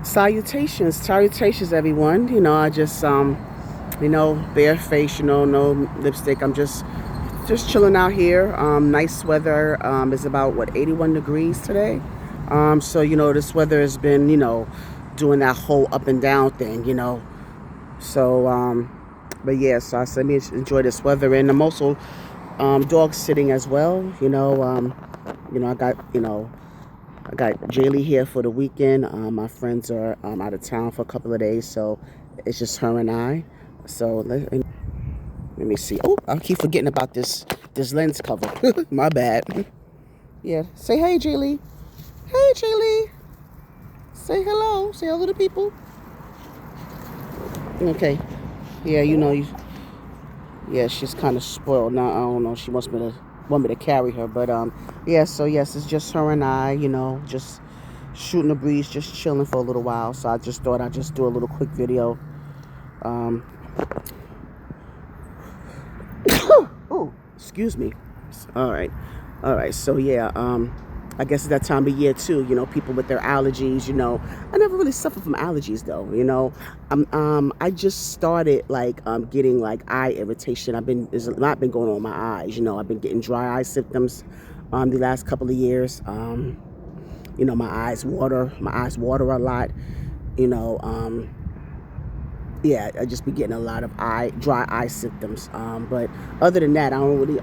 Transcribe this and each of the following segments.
Salutations, everyone. I just bare face, no lipstick. I'm just chilling out here. Nice weather. It's about what 81 degrees today. So this weather has been doing that whole up and down thing. So but yeah, so I said let me enjoy this weather, and I'm also dog sitting as well. I got Jaylee here for the weekend. My friends are out of town for a couple of days, so it's just her and I. So let me see. Oh, I keep forgetting about this lens cover. My bad. Yeah. Say hey, Jaylee. Hey, Jaylee. Say hello. Say hello to people. Okay. Yeah, yeah, she's kind of spoiled now. I don't know. She want me to carry her, but yeah. So yes, it's just her and I. Just shooting the breeze, just chilling for a little while. So I just thought I'd just do a little quick video. Um, oh, excuse me. All right, So yeah, I guess it's that time of year too. People with their allergies. I never really suffered from allergies though. I just started getting like eye irritation. There's a lot been going on with my eyes. I've been getting dry eye symptoms the last couple of years. My eyes water. My eyes water a lot. You know, yeah, I just be getting a lot of dry eye symptoms. But other than that, I don't really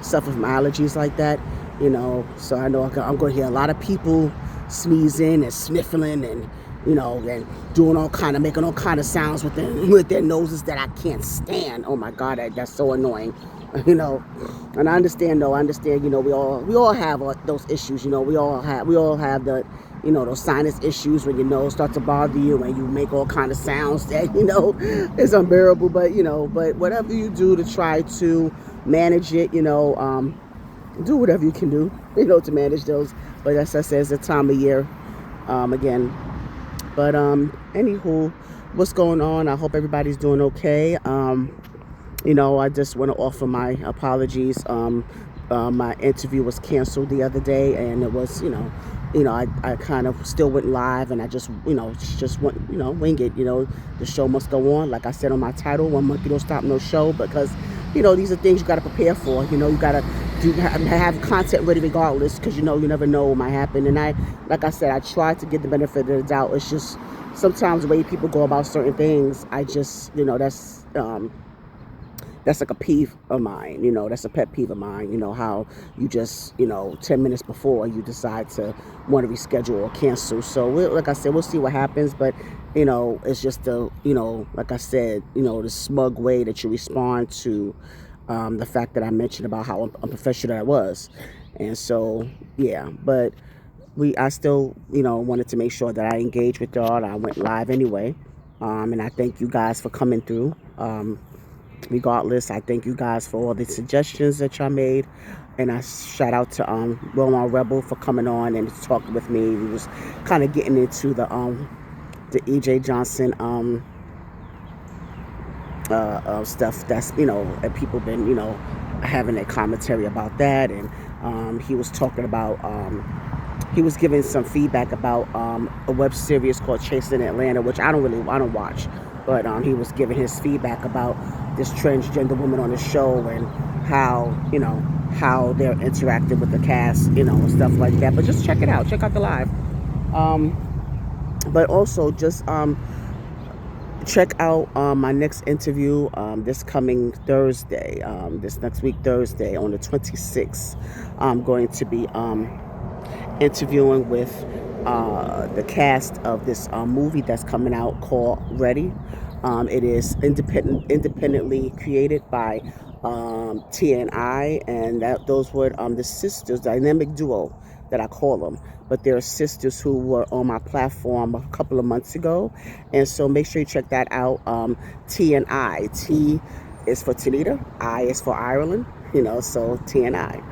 suffer from allergies like that. So I know I'm going to hear a lot of people sneezing and sniffling and and doing making all kind of sounds with their noses that I can't stand. Oh my God, that's so annoying. And I understand though. We all have those issues. We all have the those sinus issues when your nose starts to bother you and you make all kind of sounds that is unbearable. But whatever you do to try to manage it, do whatever you can do, to manage those. But as I said, it's the time of year again. But anywho, what's going on? I hope everybody's doing okay. I just want to offer my apologies. My interview was canceled the other day, and it was, I kind of still went live, and I just went, wing it. The show must go on. Like I said on my title, One Monkey Don't Stop No Show, because, these are things you got to prepare for. You got to have content ready regardless, because, you never know what might happen. And like I said, I try to give the benefit of the doubt. It's just sometimes the way people go about certain things, I just, that's like a peeve of mine, that's a pet peeve of mine, how you just, 10 minutes before you decide to want to reschedule or cancel. So like I said, we'll see what happens. But, it's just like I said, the smug way that you respond to the fact that I mentioned about how unprofessional I was. And so, yeah, but I still, wanted to make sure that I engaged with y'all. I went live anyway. And I thank you guys for coming through. Regardless, I thank you guys for all the suggestions that y'all made, and I shout out to Roman Rebel for coming on and talking with me. We was kind of getting into the EJ Johnson stuff that's and people been having their commentary about that, and he was talking about he was giving some feedback about a web series called Chasing Atlanta, which I don't watch. But he was giving his feedback about this transgender woman on the show and how they're interacting with the cast, and stuff like that. But just check it out. Check out the live. But also just check out my next interview this coming Thursday. This next week Thursday on the 26th. I'm going to be interviewing with the cast of this movie that's coming out called Ready. It is independently created by TNI, and those were the sisters, dynamic duo that I call them. But they're sisters who were on my platform a couple of months ago, and so make sure you check that out. TNI, T is for Tanita, I is for Ireland. So TNI.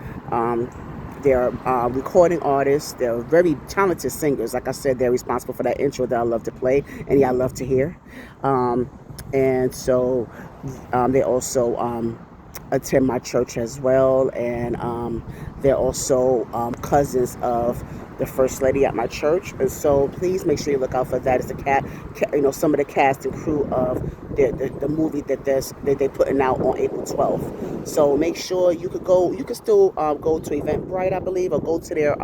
They're recording artists. They're very talented singers. Like I said, they're responsible for that intro that I love to play and I love to hear. And so they also attend my church as well, and they're also cousins of the first lady at my church, and so please make sure you look out for that. As the some of the cast and crew of the movie that they putting out on April 12th. So make sure you could go. You could still go to Eventbrite, I believe, or go to their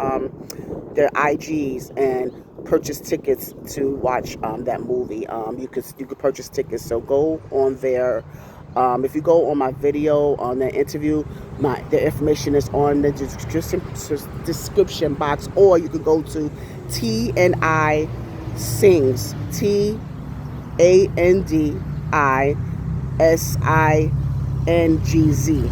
IGs and purchase tickets to watch that movie. You could purchase tickets. So go on there. If you go on my video on the interview, the information is on the description box, or you could go to TNI Sings, TANDISINGZ.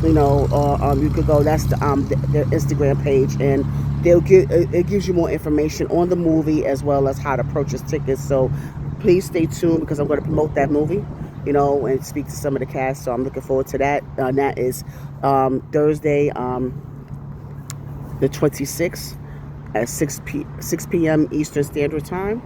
Or you could go. That's their Instagram page, and it gives you more information on the movie as well as how to purchase tickets. So please stay tuned, because I'm going to promote that movie, and speak to some of the cast. So I'm looking forward to that. That is Thursday, the 26th at 6 p.m. Eastern Standard Time.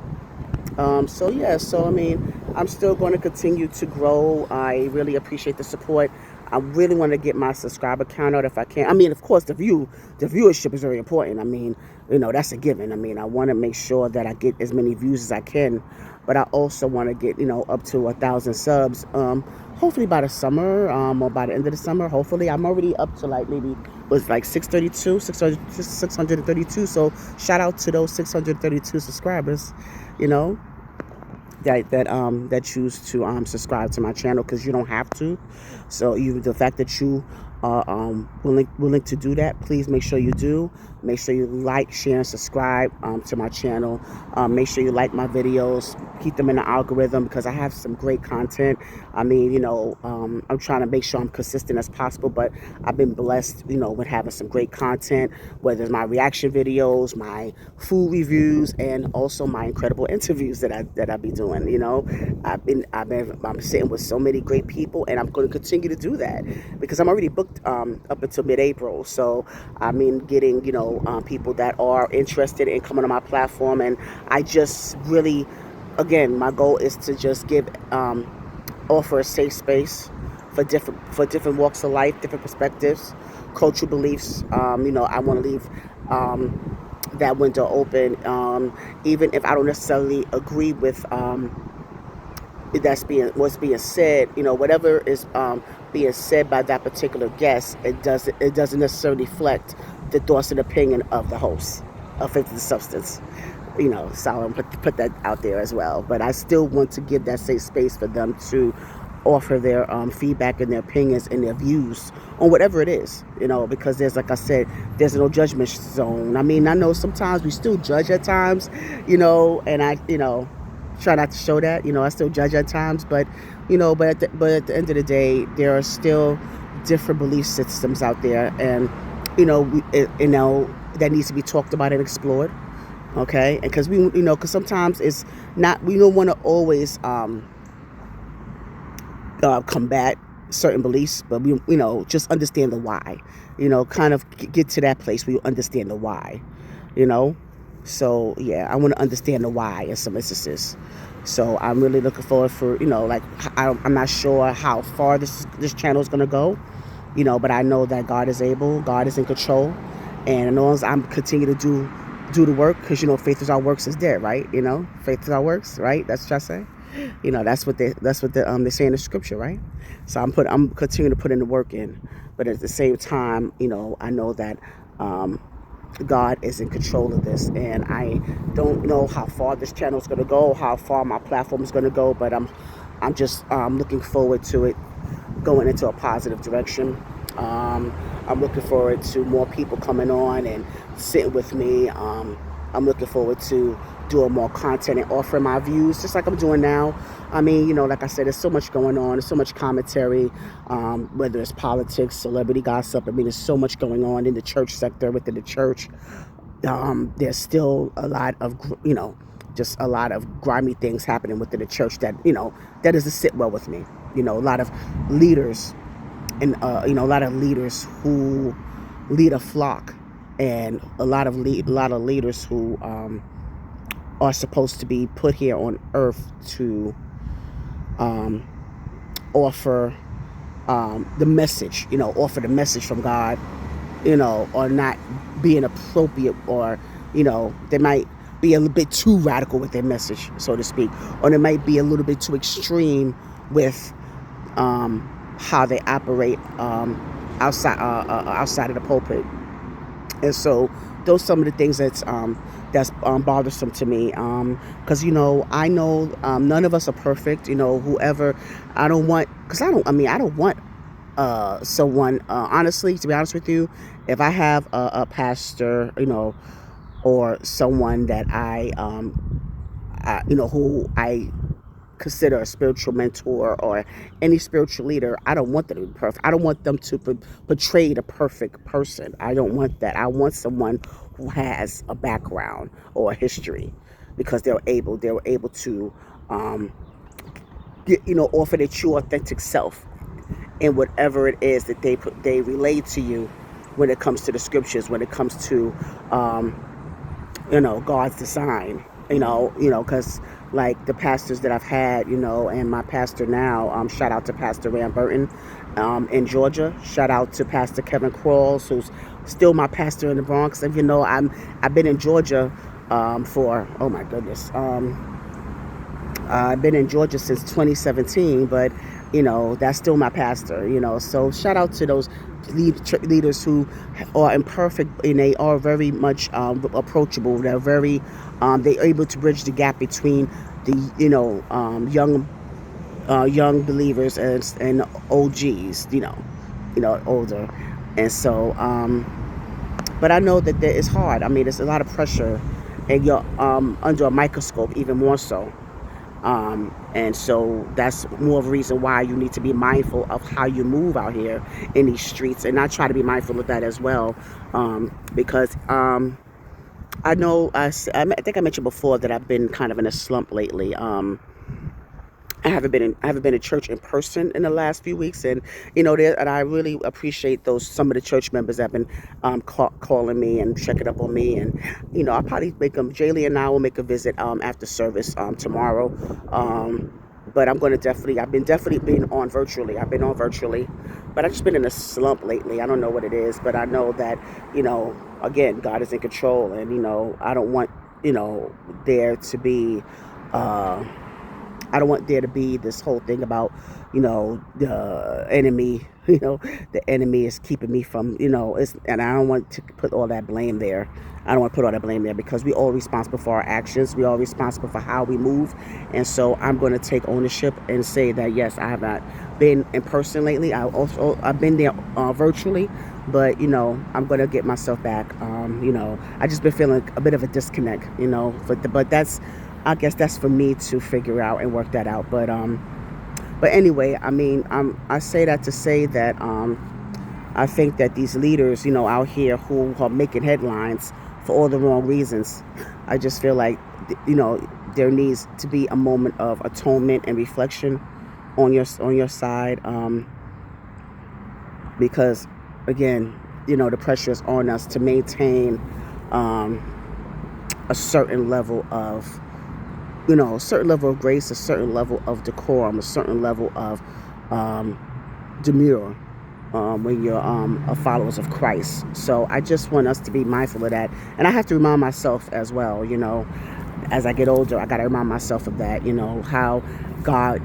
So yeah, so I mean, I'm still going to continue to grow. I really appreciate the support. I really want to get my subscriber count out if I can. I mean, of course, the viewership is very important. I mean, that's a given. I mean, I want to make sure that I get as many views as I can, but I also want to get, up to 1,000 subs. Hopefully by the summer, or by the end of the summer. Hopefully, I'm already up to maybe 632. So shout out to those 632 subscribers, that choose to subscribe to my channel, because you don't have to. So the fact that you are willing to do that, please make sure you do. Make sure you like, share, and subscribe to my channel. Make sure you like my videos, keep them in the algorithm, because I have some great content. I mean, I'm trying to make sure I'm consistent as possible, but I've been blessed, with having some great content, whether it's my reaction videos, my food reviews, and also my incredible interviews that I be doing. I'm sitting with so many great people, and I'm going to continue to do that, because I'm already booked up until mid-April. So I mean, getting people that are interested in coming on my platform, and I just really, again, my goal is to just offer a safe space for different walks of life, different perspectives, cultural beliefs. I want to leave that window open, even if I don't necessarily agree with what's being said. Whatever is being said by that particular guest, it doesn't necessarily reflect the thoughts and opinion of the host of Faith to the Substance. So I'm put that out there as well. But I still want to give that safe space for them to offer their feedback and their opinions and their views on whatever it is, because like I said, there's no judgment zone. I mean, I know sometimes we still judge at times, and I, try not to show that, I still judge at times, but at the end of the day, there are still different belief systems out there, and that needs to be talked about and explored. Okay, and because sometimes it's not, we don't want to always combat certain beliefs, but we just understand the why. Kind of get to that place where you understand the why. So yeah, I want to understand the why in some instances. So I'm really looking forward for I'm not sure how far this channel is gonna go, but I know that God is able, God is in control, and as long as I'm continue to do the work, because faith is our works is dead, right? Faith is our works, right? That's what I say. That's what they say in the scripture, right? So I'm continuing to put in the work in, but at the same time, I know that God is in control of this, and I don't know how far this channel is going to go, how far my platform is going to go, but I'm just looking forward to it going into a positive direction. I'm looking forward to more people coming on and sitting with me. I'm looking forward to doing more content and offering my views, just like I'm doing now. I mean, like I said, there's so much going on. There's so much commentary, whether it's politics, celebrity gossip. I mean, there's so much going on in the church sector, within the church. There's still a lot of, just a lot of grimy things happening within the church that, that doesn't sit well with me. A lot of leaders and, a lot of leaders who lead a flock, and a lot of leaders who are supposed to be put here on earth to offer the message, offer the message from God, or not being appropriate, or, they might be a little bit too radical with their message, so to speak, or they might be a little bit too extreme with how they operate outside of the pulpit. And so those some of the things that's bothersome to me, because I know none of us are perfect. Whoever, I don't want, because I don't want someone, honestly, to be honest with you, if I have a pastor, or someone that who I consider a spiritual mentor, or any spiritual leader, I don't want them to be perfect. I don't want them to portray the perfect person. I don't want that. I want someone who has a background or a history, because they were able to offer their true authentic self in whatever it is that they relate to you, when it comes to the scriptures, when it comes to God's design, because like the pastors that I've had, and my pastor now, shout out to Pastor Rand Burton in Georgia. Shout out to Pastor Kevin Crawls, who's still my pastor in the Bronx. And I've been in Georgia for, oh my goodness, I've been in Georgia since 2017, but that's still my pastor. So shout out to those leaders who are imperfect, and they are very much approachable. They're they're able to bridge the gap between the young believers and OGs, older. And so but I know that it's hard. I mean, there's a lot of pressure, and you're under a microscope even more so. And so that's more of a reason why you need to be mindful of how you move out here in these streets, and I try to be mindful of that as well, because I know I think I mentioned before that I've been kind of in a slump lately. I haven't been in church in person in the last few weeks, and and I really appreciate some of the church members that have been calling me and checking up on me, and I'll probably Jaylee and I will make a visit after service tomorrow. But I've been on virtually. I've been on virtually, but I've just been in a slump lately. I don't know what it is, but I know that again, God is in control, and I don't want there to be. I don't want there to be this whole thing about, the enemy, the enemy is keeping me from, and I don't want to put all that blame there. I don't want to put all that blame there, because we all responsible for our actions. We all responsible for how we move. And so I'm going to take ownership and say that, yes, I have not been in person lately. I've been there virtually, but, I'm going to get myself back. I just been feeling a bit of a disconnect, but I guess that's for me to figure out and work that out. But anyway, I mean, I say that to say that I think that these leaders, out here who are making headlines for all the wrong reasons, I just feel like, there needs to be a moment of atonement and reflection on your side, because again, the pressure is on us to maintain a certain level of grace, a certain level of decorum, a certain level of demure when you're a followers of Christ. So I just want us to be mindful of that. And I have to remind myself as well, as I get older, I got to remind myself of that, how God,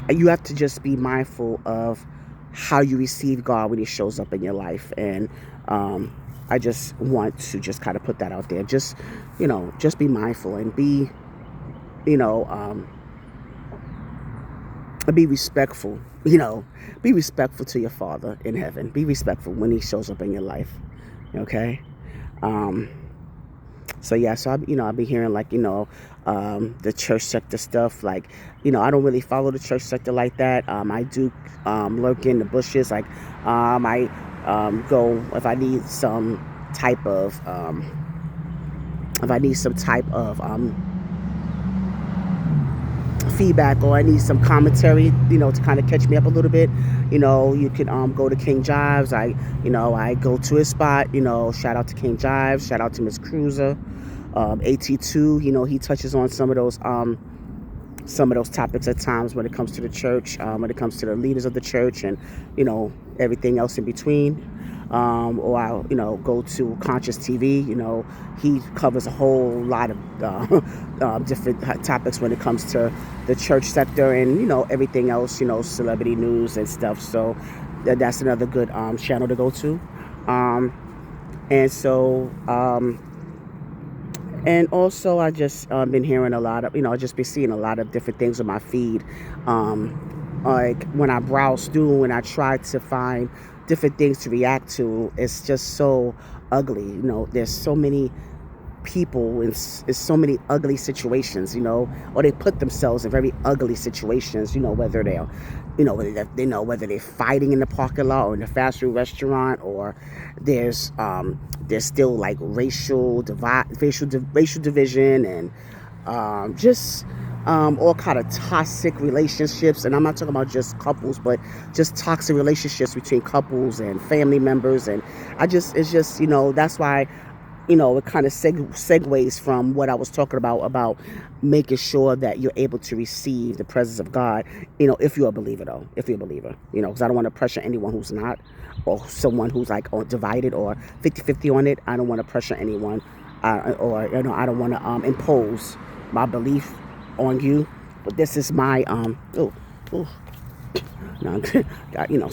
you have to just be mindful of how you receive God when he shows up in your life. And I just want to just kind of put that out there. Just be mindful and be respectful. Be respectful to your Father in heaven. Be respectful when he shows up in your life. Okay. So yeah, so I've been hearing the church sector stuff. I don't really follow the church sector like that. I do lurk in the bushes. I go if I need some type of feedback, or I need some commentary, to kind of catch me up a little bit. You can go to King Jives. I go to his spot. Shout out to King Jives. Shout out to Miss Cruiser. AT2. He touches on some of those some of those topics at times when it comes to the church, when it comes to the leaders of the church, and everything else in between. Or I'll go to Conscious TV. He covers a whole lot of different topics when it comes to the church sector and everything else. Celebrity news and stuff. So that's another good channel to go to. And so. And also, I just been hearing a lot of, I just been seeing a lot of different things on my feed. Like when I browse through, when I try to find different things to react to, it's just so ugly. There's so many people in so many ugly situations, or they put themselves in very ugly situations, whether they're, whether they're fighting in the parking lot or in a fast food restaurant, or there's still like racial division, and just all kind of toxic relationships. And I'm not talking about just couples, but just toxic relationships between couples and family members. And it's just, that's why it kind of segues from what I was talking about making sure that you're able to receive the presence of God, if you're a believer, though, if you're a believer, because I don't want to pressure anyone who's not, or someone who's like divided or 50-50 on it. I don't want to pressure anyone, or I don't want to impose my belief on you. But this is my got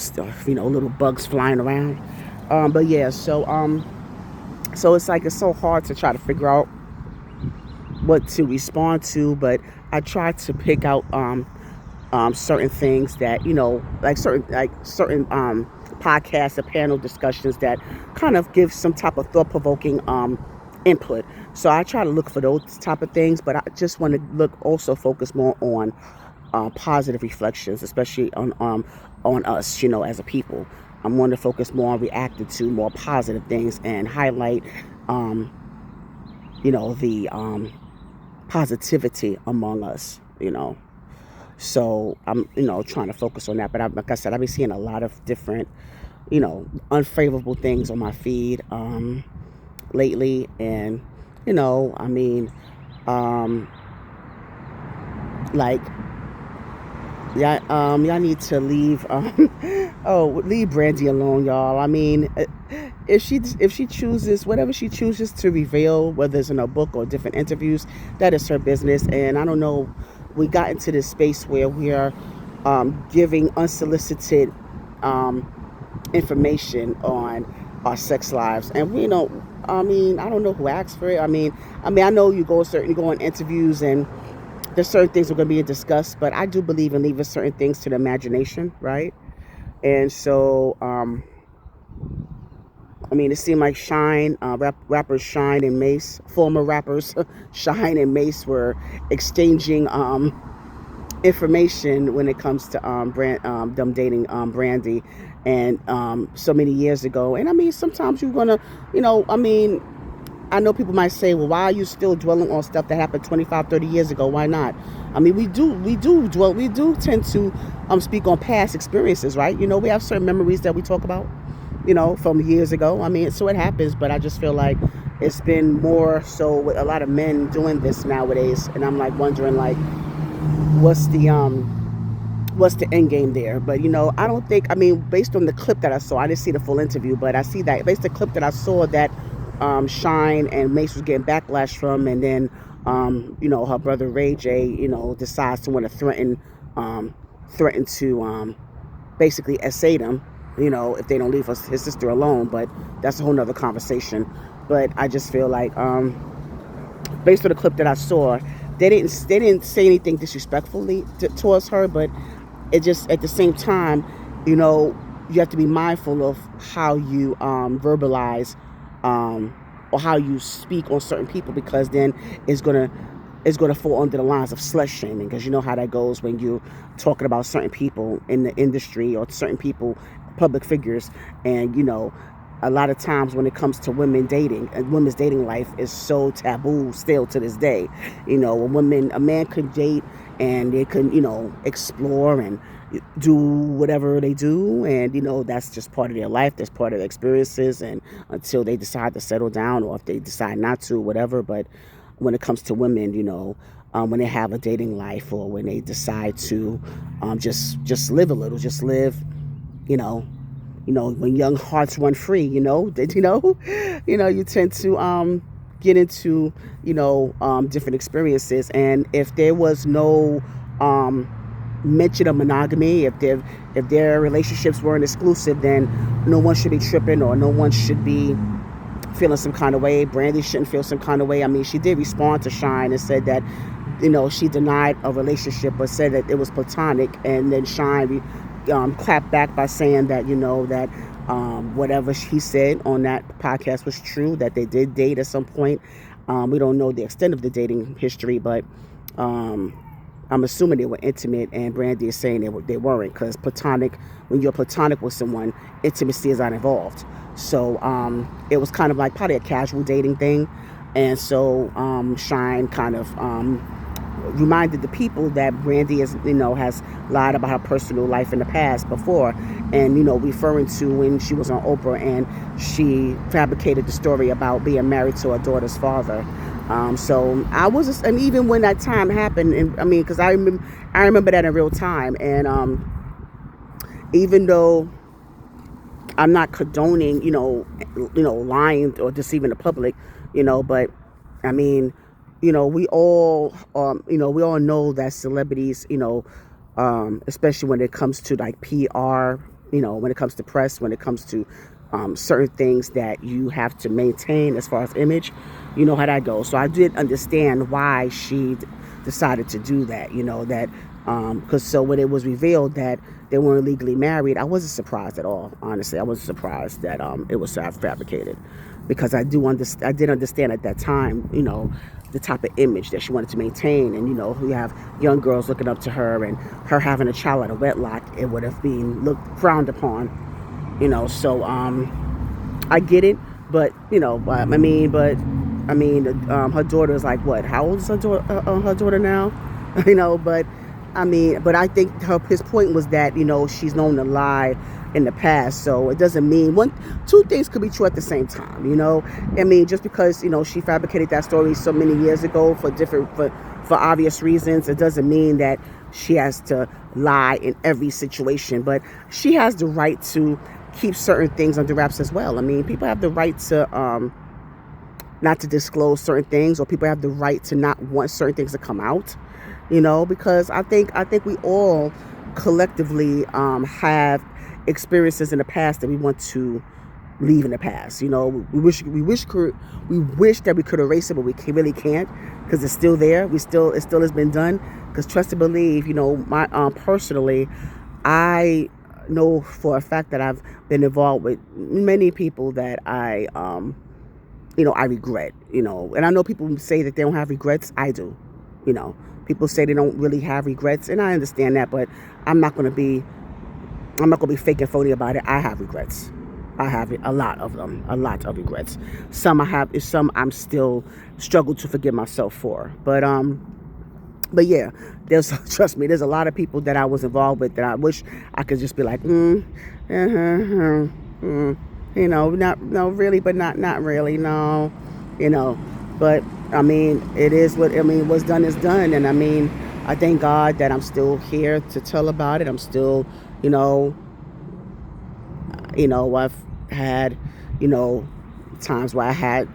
stuff, little bugs flying around. But yeah, so it's like it's so hard to try to figure out what to respond to, but I try to pick out certain things that like certain podcasts or panel discussions that kind of give some type of thought-provoking input. So I try to look for those type of things, but I just want to also focus more on positive reflections, especially on us, as a people. I'm going to focus more on reacting to more positive things and highlight, the positivity among us, So I'm, trying to focus on that. But like I said, I've been seeing a lot of different, unfavorable things on my feed lately. And, like, yeah, y'all need to leave. Leave Brandy alone, y'all. I mean, if she chooses whatever she chooses to reveal, whether it's in a book or different interviews, that is her business. And I don't know, we got into this space where we are giving unsolicited information on our sex lives, and we don't. I mean, I don't know who asked for it. I mean, I know you go on interviews and there's certain things that are going to be discussed, but I do believe in leaving certain things to the imagination, right? And so, it seemed like rappers Shine and Mace, former rappers Shine and Mace were exchanging information when it comes to them dating Brandy, and so many years ago. And sometimes you're gonna, I know people might say, well, why are you still dwelling on stuff that happened 25, 30 years ago? Why not? We do tend to speak on past experiences, right? We have certain memories that we talk about, from years ago. So it happens, but I just feel like it's been more so with a lot of men doing this nowadays. And I'm like wondering, like, what's the end game there? But I don't think, based on the clip that I saw, I didn't see the full interview, but I see that based on the clip that I saw, that Shine and Mace was getting backlash from, and then her brother Ray J decides to want to threaten to basically essay them, if they don't leave his sister alone. But that's a whole nother conversation. But I just feel like based on the clip that I saw, they didn't say anything disrespectfully towards her, but it just, at the same time, you have to be mindful of how you verbalize or how you speak on certain people, because then it's gonna fall under the lines of slut shaming, because you know how that goes when you're talking about certain people in the industry or certain people, public figures. And a lot of times when it comes to women dating, and women's dating life is so taboo still to this day. A man could date and they can, explore and do whatever they do, and that's just part of their life, that's part of their experiences, and until they decide to settle down, or if they decide not to, whatever. But when it comes to women, when they have a dating life, or when they decide to just live a little, just live, you know, when young hearts run free, you tend to get into, different experiences. And if there was no mention of monogamy, if their relationships weren't exclusive, then no one should be tripping, or no one should be feeling some kind of way. Brandy shouldn't feel some kind of way. I mean, she did respond to Shine and said that, she denied a relationship, but said that it was platonic. And then Shine clapped back by saying that, that whatever he said on that podcast was true, that they did date at some point. We don't know the extent of the dating history, but I'm assuming they were intimate, and Brandy is saying they weren't, because when you're platonic with someone, intimacy is not involved. So it was kind of like probably a casual dating thing. And so Shine kind of reminded the people that Brandy has lied about her personal life in the past before, and referring to when she was on Oprah and she fabricated the story about being married to her daughter's father. So I was, and even when that time happened, and I mean, because I remember that in real time, and even though I'm not condoning, lying or deceiving the public, but I mean, we all know that celebrities, especially when it comes to like PR, when it comes to press, when it comes to certain things that you have to maintain as far as image, you know how that goes. So I did understand why she decided to do that, because so when it was revealed that they weren't legally married, I wasn't surprised at all. Honestly, I wasn't surprised that it was fabricated, because I did understand at that time, the type of image that she wanted to maintain. And you have young girls looking up to her, and her having a child out of wedlock, it would have been frowned upon, so I get it. But her daughter is like, what, how old is her daughter now? But I think his point was that she's known to lie in the past, so it doesn't mean two things could be true at the same time. Just because she fabricated that story so many years ago for obvious reasons, it doesn't mean that she has to lie in every situation. But she has the right to keep certain things under wraps as well. I mean, people have the right to not to disclose certain things, or people have the right to not want certain things to come out. Because I think we all collectively have experiences in the past that we want to leave in the past. We wish that we could erase it, but we really can't, because it's still there. It still has been done. Because trust and believe, my personally, I know for a fact that I've been involved with many people that I regret. And I know people say that they don't have regrets. I do. People say they don't really have regrets, and I understand that, but I'm not going to be fake and phony about it. I have regrets. I have a lot of them, a lot of regrets. Some I'm still struggle to forgive myself for. But yeah, trust me, there's a lot of people that I was involved with that I wish I could just be like, not really, but not really, no, but I mean, what's done is done. And I mean, I thank God that I'm still here to tell about it. I'm still, I've had, times where I had,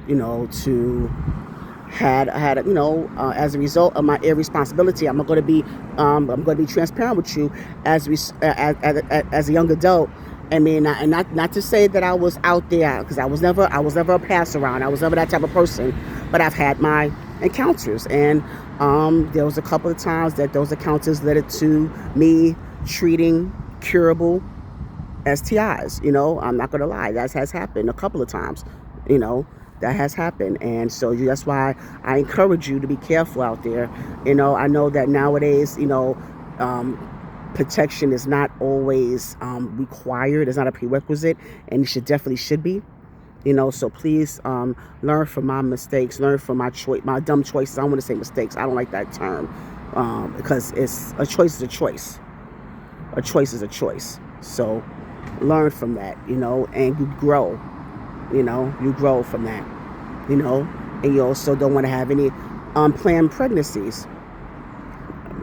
as a result of my irresponsibility. I'm going to be transparent with you as a young adult. I mean, and not to say that I was out there, because I was never a pass around. I was never that type of person. But I've had my encounters, and there was a couple of times that those encounters led to me treating curable STIs. I'm not going to lie, that has happened a couple of times. That has happened, and so that's why I encourage you to be careful out there. I know that nowadays, protection is not always required. It's not a prerequisite, and it definitely should be. So please learn from my mistakes, learn from my dumb choices. I don't want to say mistakes. I don't like that term, because a choice is a choice. A choice is a choice. So learn from that, and you grow. You grow from that, and you also don't want to have any unplanned pregnancies.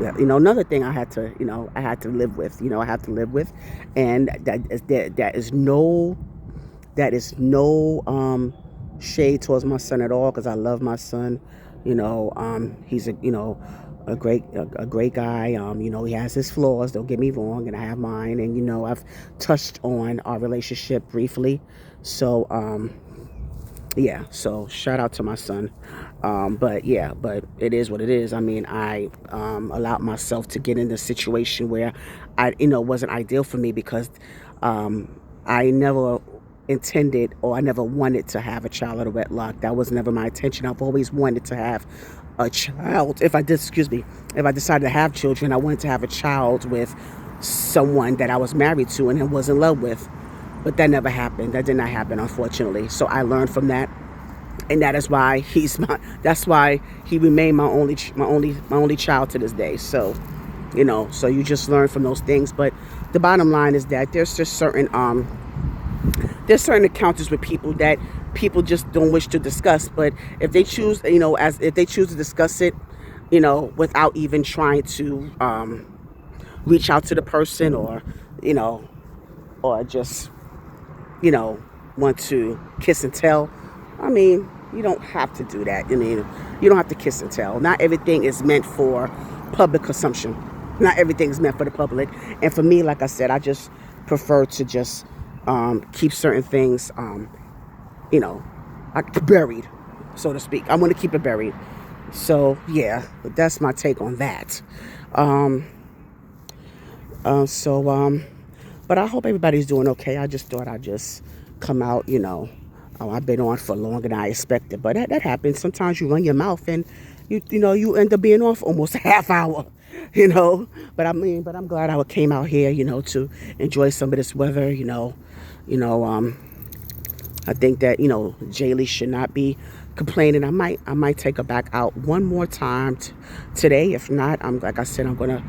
another thing I had to, I had to live with. I have to live with, and that is no shade towards my son at all, because I love my son. He's a great guy. He has his flaws. Don't get me wrong, and I have mine. And I've touched on our relationship briefly. So yeah. So shout out to my son. But yeah, but it is what it is. I mean, I allowed myself to get in a situation where wasn't ideal for me, because I never intended, or I never wanted to have a child out of wedlock. That was never my intention. I've always wanted to have a child. If I decided to have children, I wanted to have a child with someone that I was married to and was in love with. But that never happened. That did not happen, unfortunately. So I learned from that, and that is why that's why he remained my only child to this day. So so you just learn from those things. But the bottom line is that there's certain encounters with people that people just don't wish to discuss. But if they choose, if they choose to discuss it, without even trying to reach out to the person, or just want to kiss and tell. I mean, you don't have to do that. I mean, you don't have to kiss and tell. Not everything is meant for public consumption. Not everything is meant for the public. And for me, like I said, I just prefer to just keep certain things, buried, so to speak. I want to keep it buried. So yeah, that's my take on that. But I hope everybody's doing okay. I just thought I'd just come out, I've been on for longer than I expected, but that happens. Sometimes you run your mouth and you end up being off almost a half hour, But I'm glad I came out here, to enjoy some of this weather, I think that, Jaylee should not be complaining. I might take her back out one more time today. If not, like I said, I'm gonna,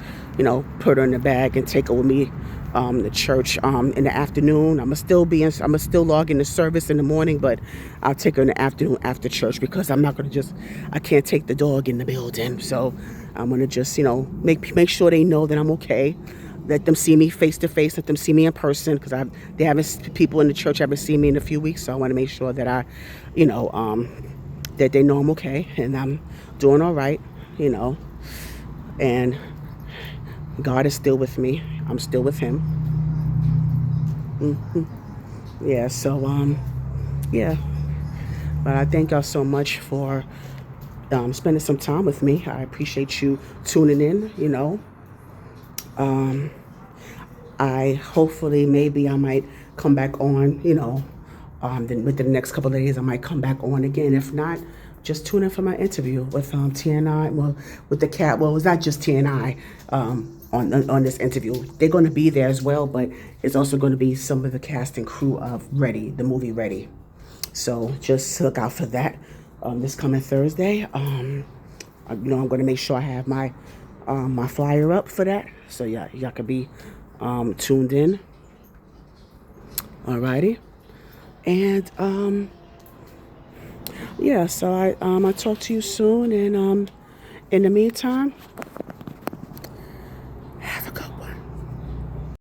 put her in the bag and take her with me to church in the afternoon. I'm gonna still log in the service in the morning, but I'll take her in the afternoon after church, because I can't take the dog in the building. So I'm gonna just, make sure they know that I'm okay. Let them see me face to face. Let them see me in person, because people in the church haven't seen me in a few weeks. So I want to make sure that that they know I'm okay and I'm doing all right, and God is still with me. I'm still with Him. Yeah. So yeah. But I thank y'all so much for spending some time with me. I appreciate you tuning in. I hopefully, maybe I might come back on, then within the next couple of days, I might come back on again. If not, just tune in for my interview with TNI. Well, with the cat. Well, it's not just TNI on this interview. They're going to be there as well, but it's also going to be some of the cast and crew of Ready, the movie Ready. So just look out for that this coming Thursday. I'm going to make sure I have my flyer up for that, so yeah, y'all could be tuned in. Alrighty, and yeah. So I talk to you soon, and in the meantime,